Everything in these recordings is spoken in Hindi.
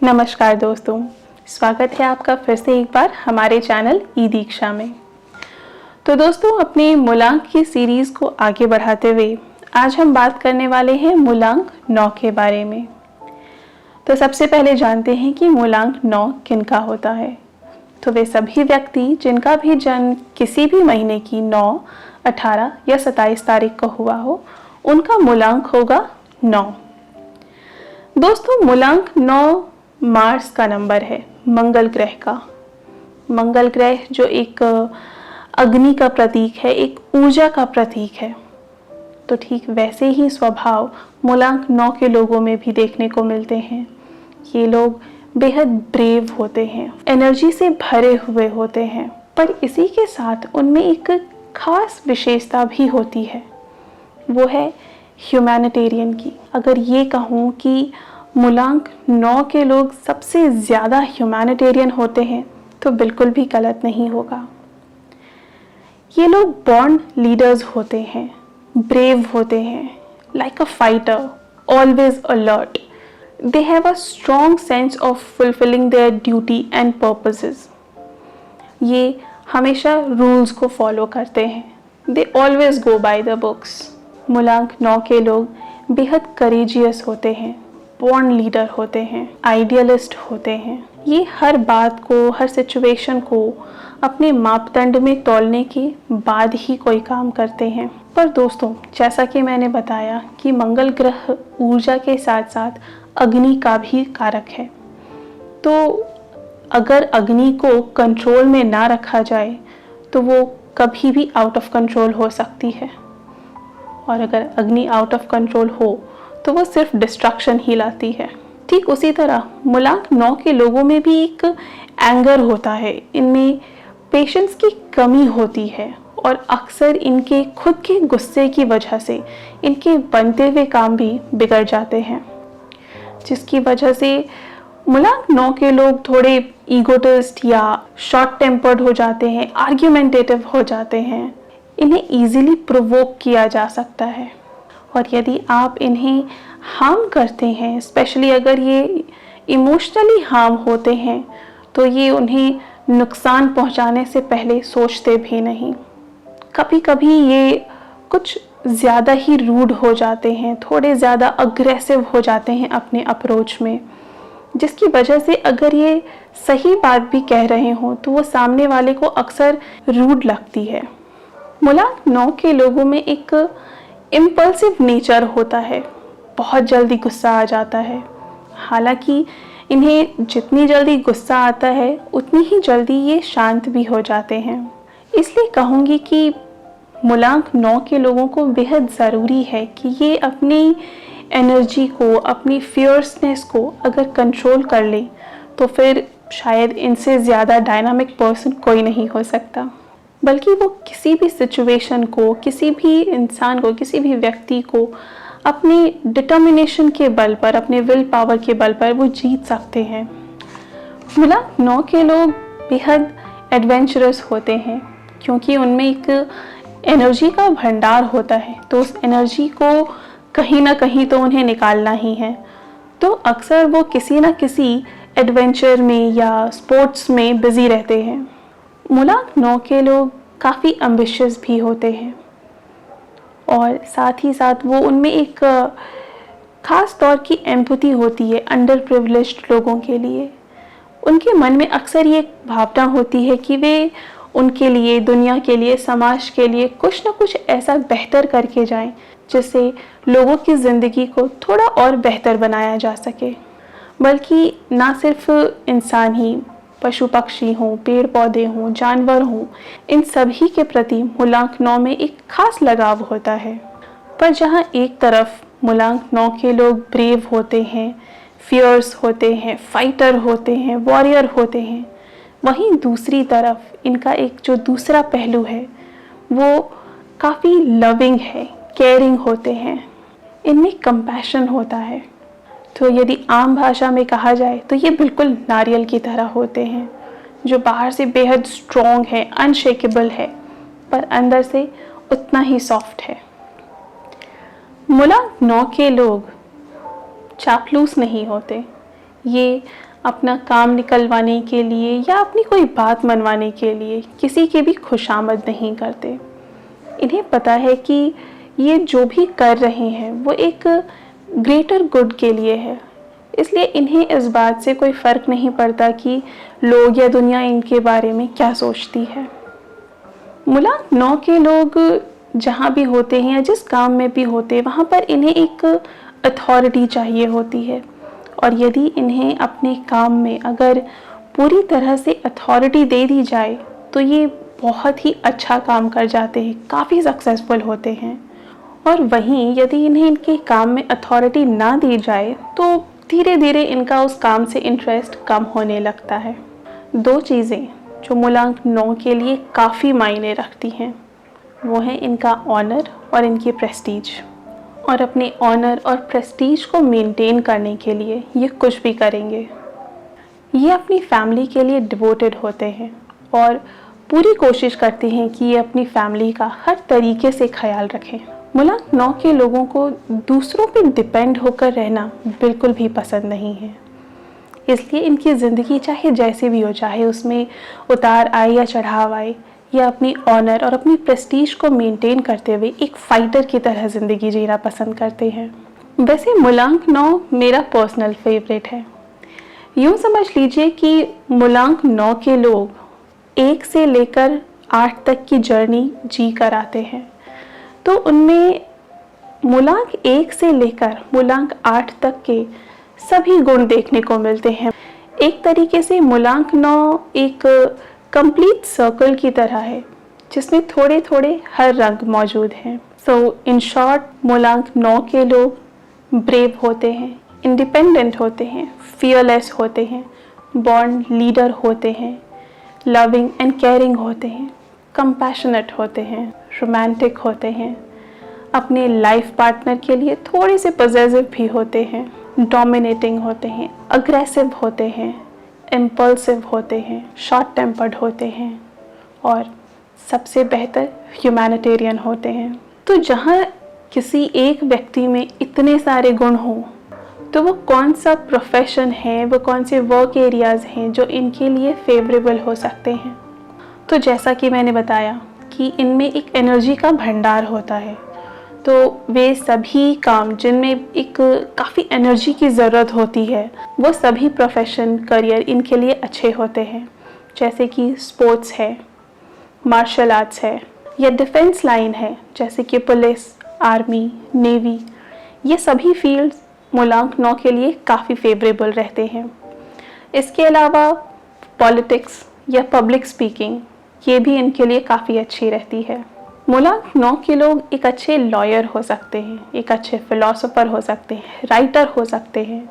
नमस्कार दोस्तों, स्वागत है आपका फिर से एक बार हमारे चैनल ई दीक्षा में। तो दोस्तों, अपने मूलांक की सीरीज़ को आगे बढ़ाते हुए आज हम बात करने वाले हैं मूलांक 9 के बारे में। तो सबसे पहले जानते हैं कि मूलांक 9 किनका होता है। तो वे सभी व्यक्ति जिनका भी जन्म किसी भी महीने की 9, 18 या 27 तारीख को हुआ हो, उनका मूलांक होगा 9। दोस्तों, मूलांक 9 मार्स का नंबर है, मंगल ग्रह का। मंगल ग्रह जो एक अग्नि का प्रतीक है, एक ऊर्जा का प्रतीक है। तो ठीक वैसे ही स्वभाव मूलांक 9 के लोगों में भी देखने को मिलते हैं। ये लोग बेहद ब्रेव होते हैं, एनर्जी से भरे हुए होते हैं, पर इसी के साथ उनमें एक खास विशेषता भी होती है, वो है ह्यूमैनिटेरियन की। अगर ये कहूँ कि मूलांक 9 के लोग सबसे ज़्यादा ह्यूमैनिटेरियन होते हैं तो बिल्कुल भी गलत नहीं होगा। ये लोग बॉर्न लीडर्स होते हैं, ब्रेव होते हैं, like a fighter, always alert. They have a strong sense of fulfilling their duty and purposes. ये हमेशा रूल्स को फॉलो करते हैं। They always go by the books. मूलांक 9 के लोग बेहद करेजियस होते हैं, बॉर्न लीडर होते हैं, आइडियलिस्ट होते हैं। ये हर बात को, हर सिचुएशन को अपने मापदंड में तौलने के बाद ही कोई काम करते हैं। पर दोस्तों, जैसा कि मैंने बताया कि मंगल ग्रह ऊर्जा के साथ साथ अग्नि का भी कारक है। तो अगर अग्नि को कंट्रोल में ना रखा जाए तो वो कभी भी आउट ऑफ कंट्रोल हो सकती है, और अगर अग्नि आउट ऑफ कंट्रोल हो तो वो सिर्फ डिस्ट्रक्शन ही लाती है। ठीक उसी तरह मूलांक 9 के लोगों में भी एक एंगर होता है, इनमें पेशेंस की कमी होती है, और अक्सर इनके खुद के गुस्से की वजह से इनके बनते हुए काम भी बिगड़ जाते हैं, जिसकी वजह से मूलांक 9 के लोग थोड़े ईगोटिस्ट या शॉर्ट टेम्पर्ड हो जाते हैं, आर्ग्यूमेंटेटिव हो जाते हैं। इन्हें ईजिली प्रोवोक किया जा सकता है, और यदि आप इन्हें हार्म करते हैं, स्पेशली अगर ये इमोशनली हार्म होते हैं, तो ये उन्हें नुकसान पहुंचाने से पहले सोचते भी नहीं। कभी कभी ये कुछ ज़्यादा ही रूड हो जाते हैं, थोड़े ज़्यादा अग्रेसिव हो जाते हैं अपने अप्रोच में, जिसकी वजह से अगर ये सही बात भी कह रहे हों तो वो सामने वाले को अक्सर रूड लगती है। मूलांक 9 के लोगों में एक इम्पल्सिव नेचर होता है, बहुत जल्दी गुस्सा आ जाता है। हालांकि इन्हें जितनी जल्दी गुस्सा आता है उतनी ही जल्दी ये शांत भी हो जाते हैं। इसलिए कहूँगी कि मूलांक 9 के लोगों को बेहद ज़रूरी है कि ये अपनी एनर्जी को, अपनी फियर्सनेस को अगर कंट्रोल कर ले तो फिर शायद इनसे ज़्यादा डायनामिक पर्सन कोई नहीं हो सकता। बल्कि वो किसी भी सिचुएशन को, किसी भी इंसान को, किसी भी व्यक्ति को अपनी डिटर्मिनेशन के बल पर, अपने विल पावर के बल पर वो जीत सकते हैं। मूलांक 9 के लोग बेहद एडवेंचरस होते हैं, क्योंकि उनमें एक एनर्जी का भंडार होता है, तो उस एनर्जी को कहीं ना कहीं तो उन्हें निकालना ही है। तो अक्सर वो किसी ना किसी एडवेंचर में या स्पोर्ट्स में बिजी रहते हैं। मूलांक 9 के लोग काफ़ी एम्बिशियस भी होते हैं, और साथ ही साथ वो उनमें एक ख़ास तौर की एम्पैथी होती है अंडर प्रिविलेज्ड लोगों के लिए। उनके मन में अक्सर ये भावना होती है कि वे उनके लिए, दुनिया के लिए, समाज के लिए कुछ ना कुछ ऐसा बेहतर करके जाएं जिससे लोगों की ज़िंदगी को थोड़ा और बेहतर बनाया जा सके। बल्कि ना सिर्फ इंसान ही, पशु पक्षी हों, पेड़ पौधे हों, जानवर हों, इन सभी के प्रति मूलांक 9 में एक खास लगाव होता है। पर जहाँ एक तरफ मूलांक 9 के लोग ब्रेव होते हैं, फियर्स होते हैं, फाइटर होते हैं, वॉरियर होते हैं, वहीं दूसरी तरफ इनका एक जो दूसरा पहलू है वो काफ़ी लविंग है, केयरिंग होते हैं, इनमें कंपैशन होता है। तो यदि आम भाषा में कहा जाए तो ये बिल्कुल नारियल की तरह होते हैं, जो बाहर से बेहद स्ट्रॉन्ग है, अनशेकेबल है, पर अंदर से उतना ही सॉफ्ट है। मूलांक 9 के लोग चापलूस नहीं होते, ये अपना काम निकलवाने के लिए या अपनी कोई बात मनवाने के लिए किसी की भी खुशामद नहीं करते। इन्हें पता है कि ये जो भी कर रहे हैं वो एक ग्रेटर गुड के लिए है, इसलिए इन्हें इस बात से कोई फ़र्क नहीं पड़ता कि लोग या दुनिया इनके बारे में क्या सोचती है। मूलांक 9 के लोग जहाँ भी होते हैं या जिस काम में भी होते हैं वहाँ पर इन्हें एक अथॉरिटी चाहिए होती है, और यदि इन्हें अपने काम में अगर पूरी तरह से अथॉरिटी दे दी जाए तो ये बहुत ही अच्छा काम कर जाते हैं, काफ़ी सक्सेसफुल होते हैं। और वहीं यदि इन्हें इनके काम में अथॉरिटी ना दी जाए तो धीरे धीरे इनका उस काम से इंटरेस्ट कम होने लगता है। दो चीज़ें जो मूलांक 9 के लिए काफ़ी मायने रखती हैं वो है इनका ऑनर और इनकी प्रेस्टीज। और अपने ऑनर और प्रेस्टीज को मेंटेन करने के लिए ये कुछ भी करेंगे। ये अपनी फैमिली के लिए डिवोटेड होते हैं और पूरी कोशिश करते हैं कि ये अपनी फैमिली का हर तरीके से ख्याल रखें। मूलांक 9 के लोगों को दूसरों पे डिपेंड होकर रहना बिल्कुल भी पसंद नहीं है, इसलिए इनकी ज़िंदगी चाहे जैसे भी हो, चाहे उसमें उतार आए या चढ़ाव आए, या अपनी ऑनर और अपनी प्रेस्टीज को मेंटेन करते हुए एक फाइटर की तरह ज़िंदगी जीना पसंद करते हैं। वैसे मूलांक 9 मेरा पर्सनल फेवरेट है। यूँ समझ लीजिए कि मूलांक 9 के लोग 1 से लेकर 8 तक की जर्नी जी कर आते हैं, तो उनमें मूलांक 1 से लेकर मूलांक 8 तक के सभी गुण देखने को मिलते हैं। एक तरीके से मूलांक 9 एक कंप्लीट सर्कल की तरह है जिसमें थोड़े थोड़े हर रंग मौजूद हैं। सो इन शॉर्ट, मूलांक 9 के लोग ब्रेव होते हैं, इंडिपेंडेंट होते हैं, फियरलेस होते हैं, बॉर्न लीडर होते हैं, लविंग एंड केयरिंग होते हैं, कंपैशनेट होते हैं, रोमांटिक होते हैं, अपने लाइफ पार्टनर के लिए थोड़े से पॉसेसिव भी होते हैं, डोमिनेटिंग होते हैं, अग्रेसिव होते हैं, इम्पल्सिव होते हैं, शॉर्ट टेम्पर्ड होते हैं और सबसे बेहतर ह्यूमैनिटेरियन होते हैं। तो जहाँ किसी एक व्यक्ति में इतने सारे गुण हों तो वो कौन सा प्रोफेशन है, वो कौन से वर्क एरियाज़ हैं जो इनके लिए फेवरेबल हो सकते हैं। तो जैसा कि मैंने बताया कि इनमें एक एनर्जी का भंडार होता है, तो वे सभी काम जिनमें एक काफ़ी एनर्जी की ज़रूरत होती है वो सभी प्रोफेशन, करियर इनके लिए अच्छे होते हैं। जैसे कि स्पोर्ट्स है, मार्शल आर्ट्स है, या डिफेंस लाइन है जैसे कि पुलिस, आर्मी, नेवी, ये सभी फील्ड्स मूलांक 9 के लिए काफ़ी फेवरेबल रहते हैं। इसके अलावा पॉलिटिक्स या पब्लिक स्पीकिंग ये भी इनके लिए काफ़ी अच्छी रहती है। मूलांक 9 के लोग एक अच्छे लॉयर हो सकते हैं, एक अच्छे फिलोसोफर हो सकते हैं, राइटर हो सकते हैं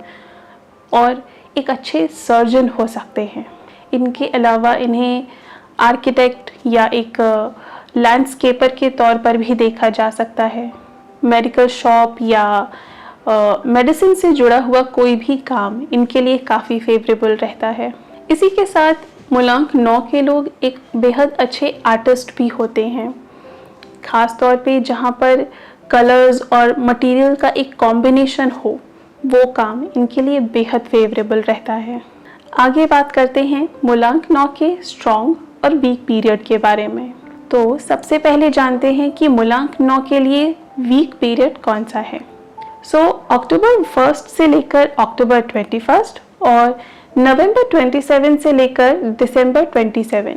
और एक अच्छे सर्जन हो सकते हैं। इनके अलावा इन्हें आर्किटेक्ट या एक लैंडस्केपर के तौर पर भी देखा जा सकता है। मेडिकल शॉप या मेडिसिन से जुड़ा हुआ कोई भी काम इनके लिए काफ़ी फेवरेबल रहता है। इसी के साथ मूलांक 9 के लोग एक बेहद अच्छे आर्टिस्ट भी होते हैं, ख़ास तौर पे जहाँ पर कलर्स और मटेरियल का एक कॉम्बिनेशन हो, वो काम इनके लिए बेहद फेवरेबल रहता है। आगे बात करते हैं मूलांक 9 के स्ट्रॉन्ग और वीक पीरियड के बारे में। तो सबसे पहले जानते हैं कि मूलांक 9 के लिए वीक पीरियड कौन सा है। अक्टूबर 1 से लेकर अक्टूबर 21 और नवंबर 27 से लेकर दिसंबर 27,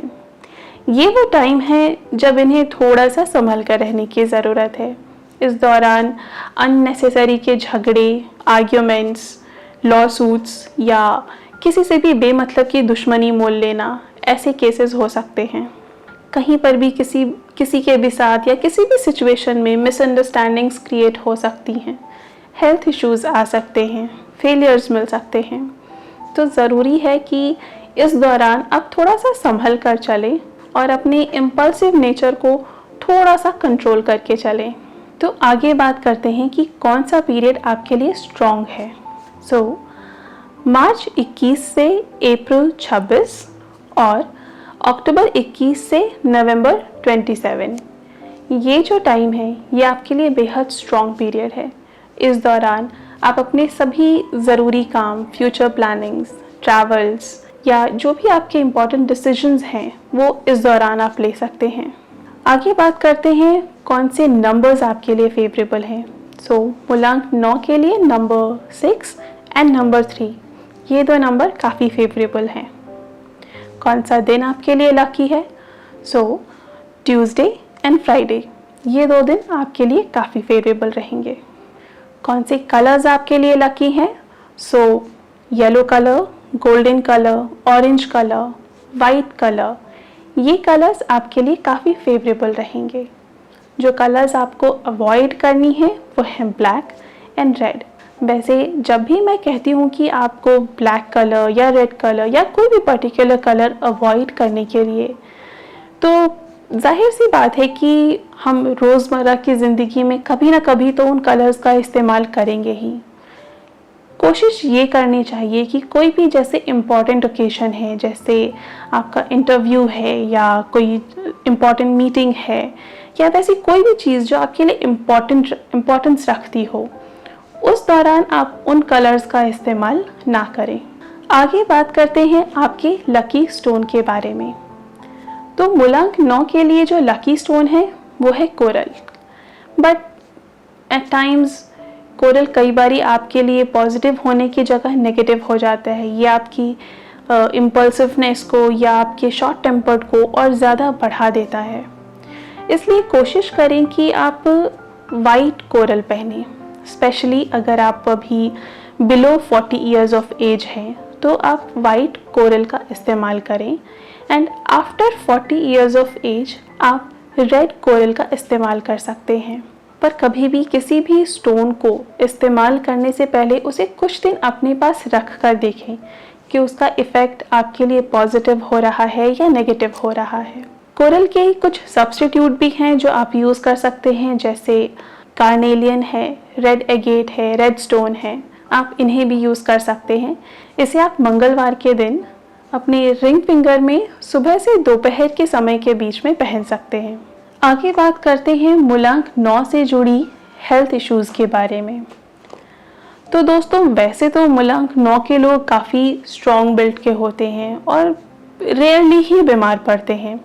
ये वो टाइम है जब इन्हें थोड़ा सा संभल कर रहने की ज़रूरत है। इस दौरान अननेसेसरी के झगड़े, आर्ग्यूमेंट्स, लॉ सूट्स या किसी से भी बेमतलब की दुश्मनी मोल लेना, ऐसे केसेस हो सकते हैं। कहीं पर भी किसी के भी साथ या किसी भी सिचुएशन में मिसअंडरस्टैंडिंग्स क्रिएट हो सकती हैं, हेल्थ इश्यूज़ आ सकते हैं, फेलियर्स मिल सकते हैं। तो ज़रूरी है कि इस दौरान आप थोड़ा सा संभल कर चलें और अपने इम्पल्सिव नेचर को थोड़ा सा कंट्रोल करके चलें। तो आगे बात करते हैं कि कौन सा पीरियड आपके लिए स्ट्रॉन्ग है। मार्च 21 से अप्रैल 26 और अक्टूबर 21 से नवंबर 27, ये जो टाइम है ये आपके लिए बेहद स्ट्रॉन्ग पीरियड है। इस दौरान आप अपने सभी ज़रूरी काम, फ्यूचर प्लानिंग्स, ट्रैवल्स या जो भी आपके इम्पॉर्टेंट डिसीजंस हैं वो इस दौरान आप ले सकते हैं। आगे बात करते हैं कौन से नंबर्स आपके लिए फेवरेबल हैं। मूलांक 9 के लिए नंबर 6 एंड नंबर 3, ये दो नंबर काफ़ी फेवरेबल हैं। कौन सा दिन आपके लिए लकी है? ट्यूसडे एंड फ्राइडे, ये दो दिन आपके लिए काफ़ी फेवरेबल रहेंगे। कौन से कलर्स आपके लिए लकी हैं? Yellow colour, golden colour, orange colour, white colour, ये कलर्स आपके लिए काफ़ी फेवरेबल रहेंगे। जो कलर्स आपको अवॉइड करनी है वो हैं ब्लैक एंड रेड। वैसे जब भी मैं कहती हूँ कि आपको ब्लैक कलर या रेड कलर या कोई भी पर्टिकुलर कलर अवॉइड करने के लिए, तो जाहिर सी बात है कि हम रोज़मर्रा की ज़िंदगी में कभी ना कभी तो उन कलर्स का इस्तेमाल करेंगे ही। कोशिश ये करनी चाहिए कि कोई भी जैसे इम्पॉर्टेंट ओकेशन है, जैसे आपका इंटरव्यू है या कोई इम्पॉर्टेंट मीटिंग है या वैसी कोई भी चीज़ जो आपके लिए इम्पॉर्टेंस रखती हो, उस दौरान आप उन कलर्स का इस्तेमाल ना करें। आगे बात करते हैं आपके लकी स्टोन के बारे में। मूलांक 9 के लिए जो लकी स्टोन है वो है coral. But at times coral कई बारी आपके लिए पॉजिटिव होने की जगह नेगेटिव हो जाता है। ये आपकी इम्पल्सिवनेस को या आपके शॉर्ट टेम्पर्ड को और ज़्यादा बढ़ा देता है। इसलिए कोशिश करें कि आप वाइट कोरल पहनें। स्पेशली अगर आप अभी बिलो 40 ईयर्स ऑफ एज हैं तो आप वाइट कोरल का इस्तेमाल करें। And after 40 years of age आप रेड कोरल का इस्तेमाल कर सकते हैं। पर कभी भी किसी भी स्टोन को इस्तेमाल करने से पहले उसे कुछ दिन अपने पास रख कर देखें कि उसका इफ़ेक्ट आपके लिए पॉजिटिव हो रहा है या नेगेटिव हो रहा है। कोरल के कुछ सब्स्टिट्यूट भी हैं जो आप यूज़ कर सकते हैं, जैसे कार्नेलियन है, रेड एगेट है, रेड स्टोन है, आप इन्हें भी यूज़ कर सकते हैं। इसे आप मंगलवार के दिन अपने रिंग फिंगर में सुबह से दोपहर के समय के बीच में पहन सकते हैं। आगे बात करते हैं मूलांक 9 से जुड़ी हेल्थ इश्यूज़ के बारे में। दोस्तों, वैसे तो मूलांक 9 के लोग काफ़ी स्ट्रॉन्ग बिल्ड के होते हैं और रेयरली ही बीमार पड़ते हैं।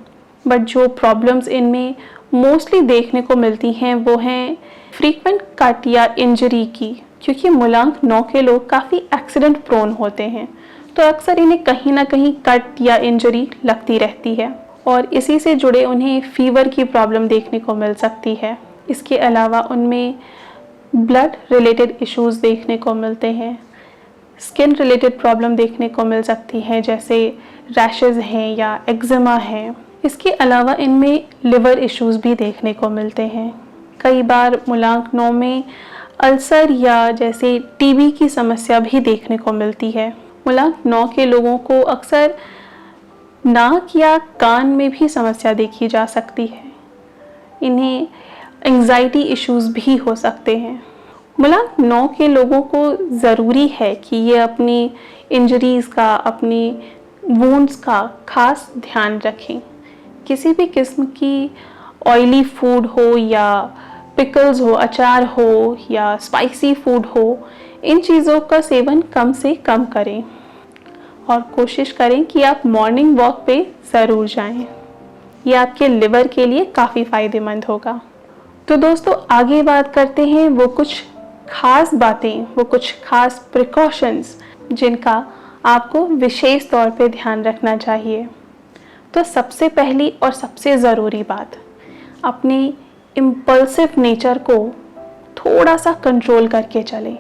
बट जो प्रॉब्लम्स इनमें मोस्टली देखने को मिलती हैं वो हैं फ्रीक्वेंट कट या इंजरी की, क्योंकि मूलांक 9 के लोग काफ़ी एक्सीडेंट प्रोन होते हैं, तो अक्सर इन्हें कहीं ना कहीं कट या इंजरी लगती रहती है और इसी से जुड़े उन्हें फीवर की प्रॉब्लम देखने को मिल सकती है। इसके अलावा उनमें ब्लड रिलेटेड इश्यूज़ देखने को मिलते हैं, स्किन रिलेटेड प्रॉब्लम देखने को मिल सकती हैं, जैसे रैशेज़ हैं या एक्जिमा हैं। इसके अलावा इनमें लिवर इश्यूज़ भी देखने को मिलते हैं। कई बार मूलांक 9 में अल्सर या जैसे टीबी की समस्या भी देखने को मिलती है। मूलांक 9 के लोगों को अक्सर नाक या कान में भी समस्या देखी जा सकती है। इन्हें एंग्जाइटी इश्यूज़ भी हो सकते हैं। मूलांक 9 के लोगों को ज़रूरी है कि ये अपनी इंजरीज़ का, अपनी वुंड्स का खास ध्यान रखें। किसी भी किस्म की ऑयली फूड हो या पिकल्स हो, अचार हो या स्पाइसी फूड हो, इन चीज़ों का सेवन कम से कम करें और कोशिश करें कि आप मॉर्निंग वॉक पे ज़रूर जाएं। ये आपके लिवर के लिए काफ़ी फ़ायदेमंद होगा। दोस्तों, आगे बात करते हैं वो कुछ खास बातें, वो कुछ खास प्रिकॉशंस जिनका आपको विशेष तौर पे ध्यान रखना चाहिए। सबसे पहली और सबसे ज़रूरी बात, अपने इम्पल्सिव नेचर को थोड़ा सा कंट्रोल करके चलें,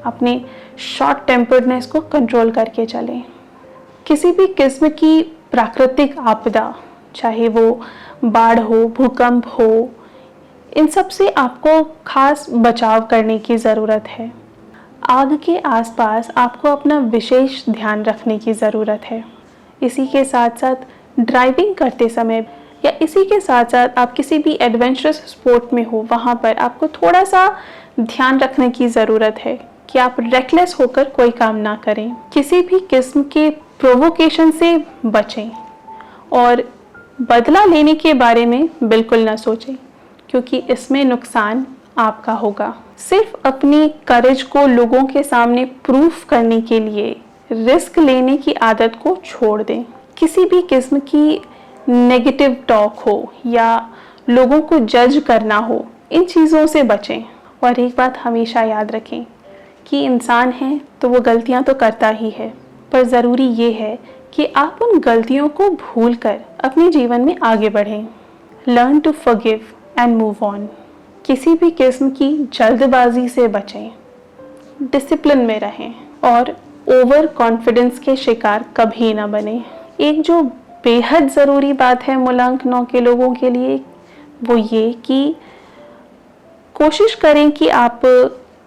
अपने शॉर्ट टेम्पर्डनेस को कंट्रोल करके चलें। किसी भी किस्म की प्राकृतिक आपदा, चाहे वो बाढ़ हो, भूकंप हो, इन सब से आपको खास बचाव करने की ज़रूरत है। आग के आसपास आपको अपना विशेष ध्यान रखने की ज़रूरत है। इसी के साथ साथ ड्राइविंग करते समय या इसी के साथ साथ आप किसी भी एडवेंचरस स्पोर्ट में हो, वहाँ पर आपको थोड़ा सा ध्यान रखने की ज़रूरत है कि आप रेकलेस होकर कोई काम ना करें। किसी भी किस्म के प्रोवोकेशन से बचें और बदला लेने के बारे में बिल्कुल ना सोचें, क्योंकि इसमें नुकसान आपका होगा। सिर्फ अपनी करेज को लोगों के सामने प्रूफ करने के लिए रिस्क लेने की आदत को छोड़ दें। किसी भी किस्म की नेगेटिव टॉक हो या लोगों को जज करना हो, इन चीज़ों से बचें। और एक बात हमेशा याद रखें कि इंसान है तो वो गलतियां तो करता ही है, पर ज़रूरी ये है कि आप उन गलतियों को भूलकर अपने जीवन में आगे बढ़ें। Learn to forgive and move on. किसी भी किस्म की जल्दबाजी से बचें, डिसिप्लिन में रहें और ओवर कॉन्फिडेंस के शिकार कभी ना बने। एक जो बेहद ज़रूरी बात है मूलांक 9 के लोगों के लिए, वो ये कि कोशिश करें कि आप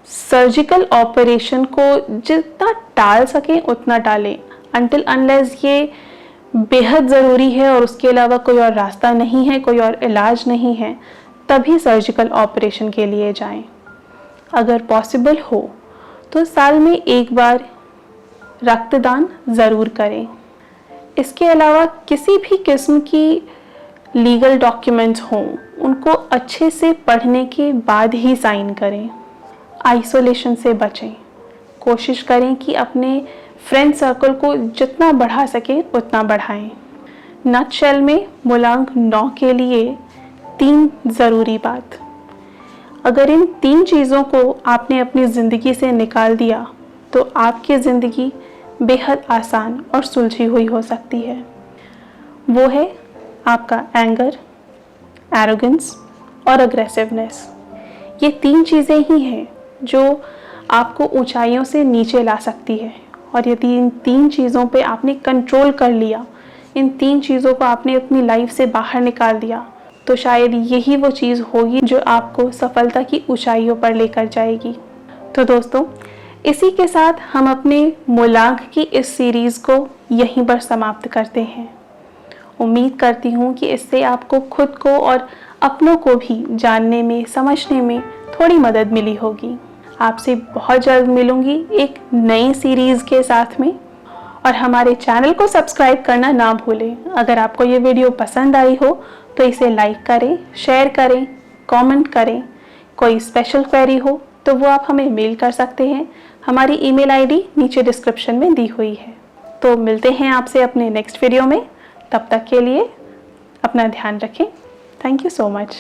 सर्जिकल ऑपरेशन को जितना टाल सकें उतना टालें, अनटिल अनलेस ये बेहद ज़रूरी है और उसके अलावा कोई और रास्ता नहीं है, कोई और इलाज नहीं है, तभी सर्जिकल ऑपरेशन के लिए जाएं। अगर पॉसिबल हो तो साल में एक बार रक्तदान ज़रूर करें। इसके अलावा किसी भी किस्म की लीगल डॉक्यूमेंट्स हों, उनको अच्छे से पढ़ने के बाद ही साइन करें। आइसोलेशन से बचें। कोशिश करें कि अपने फ्रेंड सर्कल को जितना बढ़ा सकें उतना बढ़ाएं। नटशेल में मूलांक 9 के लिए 3 ज़रूरी बात। अगर इन 3 चीज़ों को आपने अपनी ज़िंदगी से निकाल दिया तो आपकी ज़िंदगी बेहद आसान और सुलझी हुई हो सकती है। वो है आपका एंगर, एरोगेंस और अग्रेसिवनेस। ये 3 चीज़ें ही हैं जो आपको ऊंचाइयों से नीचे ला सकती है। और यदि इन 3 चीज़ों पे आपने कंट्रोल कर लिया, इन 3 चीज़ों को आपने अपनी लाइफ से बाहर निकाल दिया, तो शायद यही वो चीज़ होगी जो आपको सफलता की ऊंचाइयों पर लेकर जाएगी। तो दोस्तों, इसी के साथ हम अपने मूलांक की इस सीरीज़ को यहीं पर समाप्त करते हैं। उम्मीद करती हूँ कि इससे आपको खुद को और अपनों को भी जानने में, समझने में थोड़ी मदद मिली होगी। आपसे बहुत जल्द मिलूंगी एक नई सीरीज़ के साथ में। और हमारे चैनल को सब्सक्राइब करना ना भूलें। अगर आपको ये वीडियो पसंद आई हो तो इसे लाइक करें, शेयर करें, कमेंट करें। कोई स्पेशल क्वेरी हो तो वो आप हमें मेल कर सकते हैं। हमारी ईमेल आईडी नीचे डिस्क्रिप्शन में दी हुई है। तो मिलते हैं आपसे अपने नेक्स्ट वीडियो में। तब तक के लिए अपना ध्यान रखें। Thank you so much.